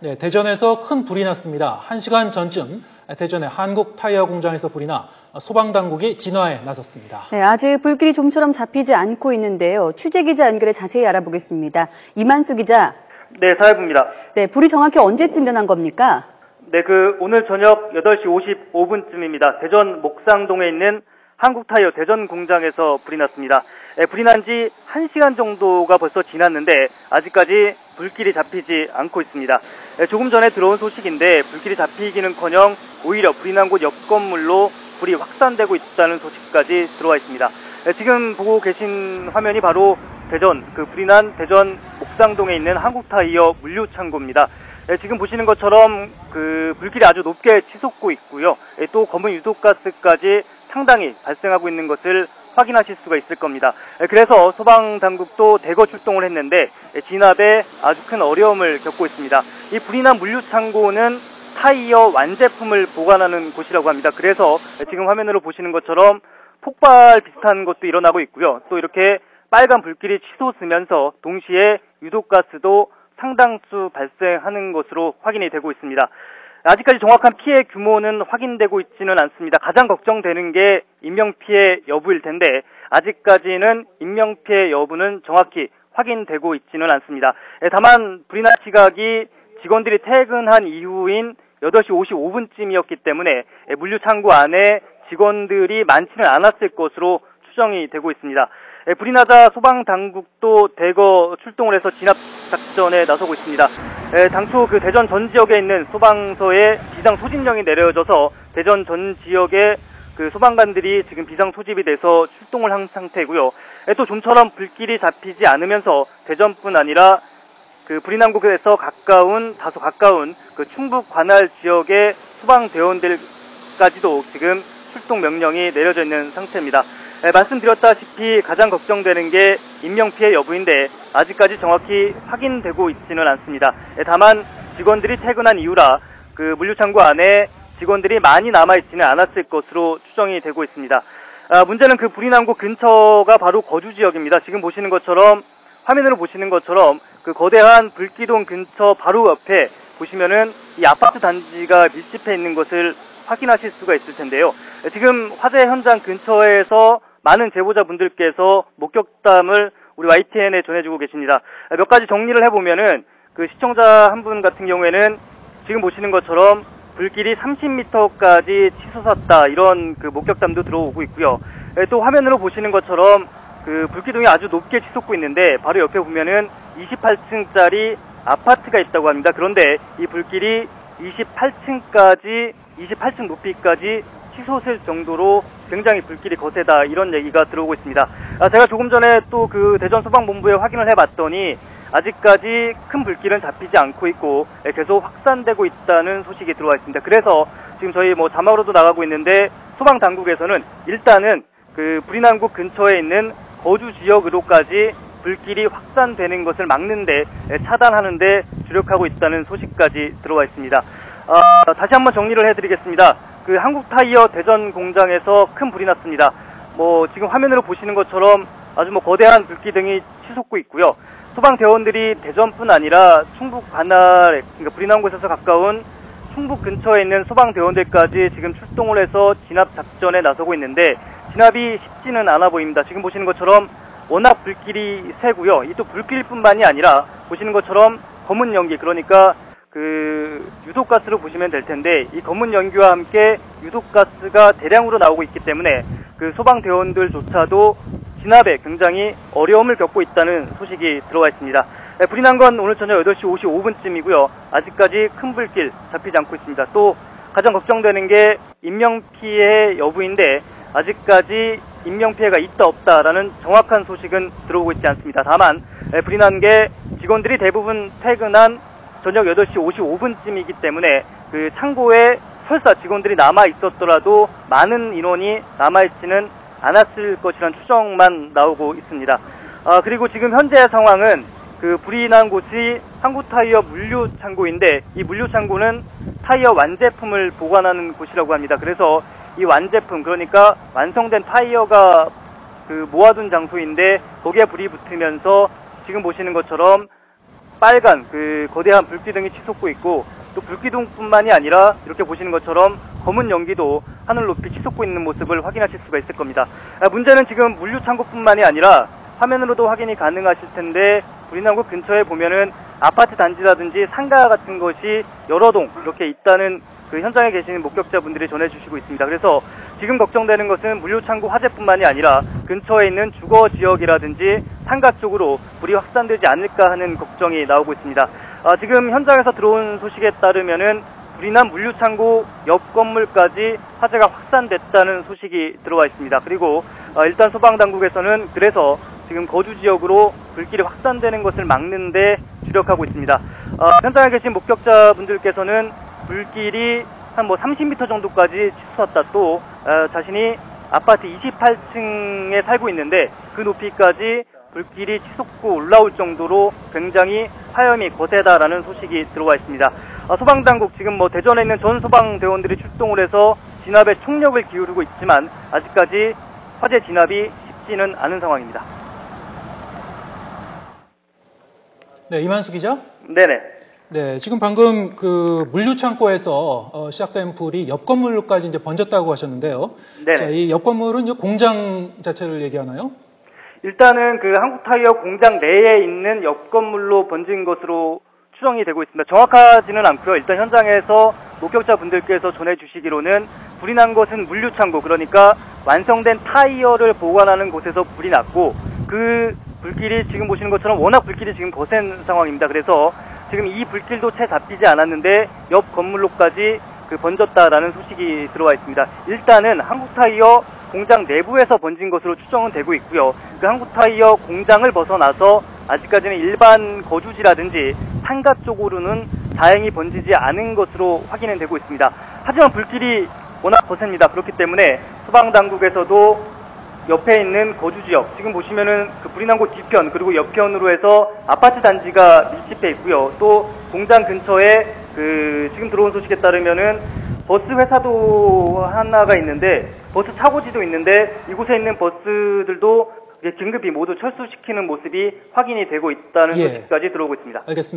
네, 대전에서 큰 불이 났습니다. 1시간 전쯤 대전의 한국타이어 공장에서 불이 나 소방당국이 진화에 나섰습니다. 네, 아직 불길이 좀처럼 잡히지 않고 있는데요. 취재기자 연결해 자세히 알아보겠습니다. 이만수 기자. 네, 사회부입니다. 네, 불이 정확히 언제쯤 일어난 겁니까? 네, 오늘 저녁 8시 55분쯤입니다. 대전 목상동에 있는 한국타이어 대전 공장에서 불이 났습니다. 불이 난 지 1시간 정도가 벌써 지났는데 아직까지 불길이 잡히지 않고 있습니다. 조금 전에 들어온 소식인데 불길이 잡히기는커녕 오히려 불이 난 곳 옆 건물로 불이 확산되고 있다는 소식까지 들어와 있습니다. 지금 보고 계신 화면이 바로 불이 난 대전 목상동에 있는 한국타이어 물류창고입니다. 지금 보시는 것처럼 불길이 아주 높게 치솟고 있고요. 또 검은 유독가스까지 상당히 발생하고 있는 것을 확인하실 수가 있을 겁니다. 그래서 소방당국도 대거 출동을 했는데 진압에 아주 큰 어려움을 겪고 있습니다. 이 불이 난 물류창고는 타이어 완제품을 보관하는 곳이라고 합니다. 그래서 지금 화면으로 보시는 것처럼 폭발 비슷한 것도 일어나고 있고요. 또 이렇게 빨간 불길이 치솟으면서 동시에 유독가스도 상당수 발생하는 것으로 확인이 되고 있습니다. 아직까지 정확한 피해 규모는 확인되고 있지는 않습니다. 가장 걱정되는 게 인명피해 여부일 텐데 아직까지는 인명피해 여부는 정확히 확인되고 있지는 않습니다. 다만 불이 난 시각이 직원들이 퇴근한 이후인 8시 55분쯤이었기 때문에 물류창고 안에 직원들이 많지는 않았을 것으로 추정이 되고 있습니다. 불이 나자 소방당국도 대거 출동을 해서 진압 작전에 나서고 있습니다. 당초 대전 전 지역에 있는 소방서에 비상 소집령이 내려져서 대전 전 지역의 소방관들이 지금 비상 소집이 돼서 출동을 한 상태고요. 또 좀처럼 불길이 잡히지 않으면서 대전뿐 아니라 불이 난 곳에서 다소 가까운 충북 관할 지역의 소방대원들까지도 지금 출동 명령이 내려져 있는 상태입니다. 말씀드렸다시피 가장 걱정되는 게 인명피해 여부인데 아직까지 정확히 확인되고 있지는 않습니다. 다만 직원들이 퇴근한 이후라 물류창고 안에 직원들이 많이 남아있지는 않았을 것으로 추정이 되고 있습니다. 문제는 불이 난 곳 근처가 바로 거주지역입니다. 지금 보시는 것처럼 화면으로 보시는 것처럼 거대한 불기둥 근처 바로 옆에 보시면은 이 아파트 단지가 밀집해 있는 것을 확인하실 수가 있을 텐데요. 지금 화재 현장 근처에서 많은 제보자분들께서 목격담을 우리 YTN에 전해주고 계십니다. 몇 가지 정리를 해보면은 시청자 한 분 같은 경우에는 지금 보시는 것처럼 불길이 30m까지 치솟았다 이런 목격담도 들어오고 있고요. 또 화면으로 보시는 것처럼 불기둥이 아주 높게 치솟고 있는데 바로 옆에 보면은 28층짜리 아파트가 있다고 합니다. 그런데 이 불길이 28층 높이까지 치솟을 정도로 굉장히 불길이 거세다 이런 얘기가 들어오고 있습니다. 제가 조금 전에 또 대전 소방본부에 확인을 해봤더니 아직까지 큰 불길은 잡히지 않고 있고 계속 확산되고 있다는 소식이 들어와 있습니다. 그래서 지금 저희 자막으로도 나가고 있는데 소방당국에서는 일단은 불이 난 곳 근처에 있는 거주 지역으로까지 불길이 확산되는 것을 막는데 차단하는데 주력하고 있다는 소식까지 들어와 있습니다. 다시 한번 정리를 해드리겠습니다. 한국타이어 대전 공장에서 큰 불이 났습니다. 지금 화면으로 보시는 것처럼 아주 거대한 불기둥이 치솟고 있고요. 소방대원들이 대전뿐 아니라 충북 관할, 불이 난 곳에서 가까운 충북 근처에 있는 소방대원들까지 지금 출동을 해서 진압 작전에 나서고 있는데 진압이 쉽지는 않아 보입니다. 지금 보시는 것처럼 워낙 불길이 세고요. 이 또 불길뿐만이 아니라 보시는 것처럼 검은 연기, 그러니까 유독가스로 보시면 될 텐데 이 검은 연기와 함께 유독가스가 대량으로 나오고 있기 때문에 소방대원들조차도 진압에 굉장히 어려움을 겪고 있다는 소식이 들어와 있습니다. 불이 난 건 오늘 저녁 8시 55분쯤이고요. 아직까지 큰 불길 잡히지 않고 있습니다. 또 가장 걱정되는 게 인명피해 여부인데 아직까지 인명피해가 있다 없다라는 정확한 소식은 들어오고 있지 않습니다. 다만 불이 난 게 직원들이 대부분 퇴근한 저녁 8시 55분쯤이기 때문에 창고에 설사 직원들이 남아 있었더라도 많은 인원이 남아있지는 않았을 것이라는 추정만 나오고 있습니다. 그리고 지금 현재 상황은 불이 난 곳이 한국타이어 물류창고인데 이 물류창고는 타이어 완제품을 보관하는 곳이라고 합니다. 그래서 이 완제품, 그러니까 완성된 타이어가 모아둔 장소인데 거기에 불이 붙으면서 지금 보시는 것처럼 빨간 그 거대한 불기둥이 치솟고 있고 또 불기둥뿐만이 아니라 이렇게 보시는 것처럼 검은 연기도 하늘 높이 치솟고 있는 모습을 확인하실 수가 있을 겁니다. 문제는 지금 물류창고뿐만이 아니라 화면으로도 확인이 가능하실 텐데 불이 난 곳 근처에 보면은 아파트 단지라든지 상가 같은 것이 여러 동 이렇게 있다는 그 현장에 계시는 목격자분들이 전해주시고 있습니다. 그래서 지금 걱정되는 것은 물류창고 화재뿐만이 아니라 근처에 있는 주거 지역이라든지 상가 쪽으로 불이 확산되지 않을까 하는 걱정이 나오고 있습니다. 지금 현장에서 들어온 소식에 따르면은 불이 난 물류창고 옆 건물까지 화재가 확산됐다는 소식이 들어와 있습니다. 그리고 일단 소방당국에서는 그래서 지금 거주 지역으로 불길이 확산되는 것을 막는데 주력하고 있습니다. 현장에 계신 목격자분들께서는 불길이 한 30m 정도까지 치솟았다. 또 자신이 아파트 28층에 살고 있는데 그 높이까지 불길이 치솟고 올라올 정도로 굉장히 화염이 거세다라는 소식이 들어와 있습니다. 소방당국 지금 대전에 있는 전 소방대원들이 출동을 해서 진압에 총력을 기울이고 있지만 아직까지 화재 진압이 쉽지는 않은 상황입니다. 네, 이만수 기자. 네네. 네, 지금 방금 그 물류창고에서 시작된 불이 옆 건물로까지 이제 번졌다고 하셨는데요. 네네. 자, 이 옆 건물은 공장 자체를 얘기하나요? 일단은 그 한국타이어 공장 내에 있는 옆 건물로 번진 것으로 추정이 되고 있습니다. 정확하지는 않고요. 일단 현장에서 목격자분들께서 전해주시기로는 불이 난 것은 물류창고, 그러니까 완성된 타이어를 보관하는 곳에서 불이 났고 그 불길이 지금 보시는 것처럼 워낙 불길이 지금 거센 상황입니다. 그래서 지금 이 불길도 채 잡히지 않았는데 옆 건물로까지 번졌다라는 소식이 들어와 있습니다. 일단은 한국타이어 공장 내부에서 번진 것으로 추정은 되고 있고요. 그 한국타이어 공장을 벗어나서 아직까지는 일반 거주지라든지 상가 쪽으로는 다행히 번지지 않은 것으로 확인은 되고 있습니다. 하지만 불길이 워낙 거셉니다. 그렇기 때문에 소방당국에서도 옆에 있는 거주지역, 지금 보시면은 그 불이 난 곳 뒤편 그리고 옆편으로 해서 아파트 단지가 밀집해 있고요. 또 공장 근처에 지금 들어온 소식에 따르면은 버스 회사도 하나가 있는데 버스 차고지도 있는데 이곳에 있는 버스들도 긴급히 모두 철수시키는 모습이 확인이 되고 있다는 소식까지 들어오고 있습니다. 알겠습니다.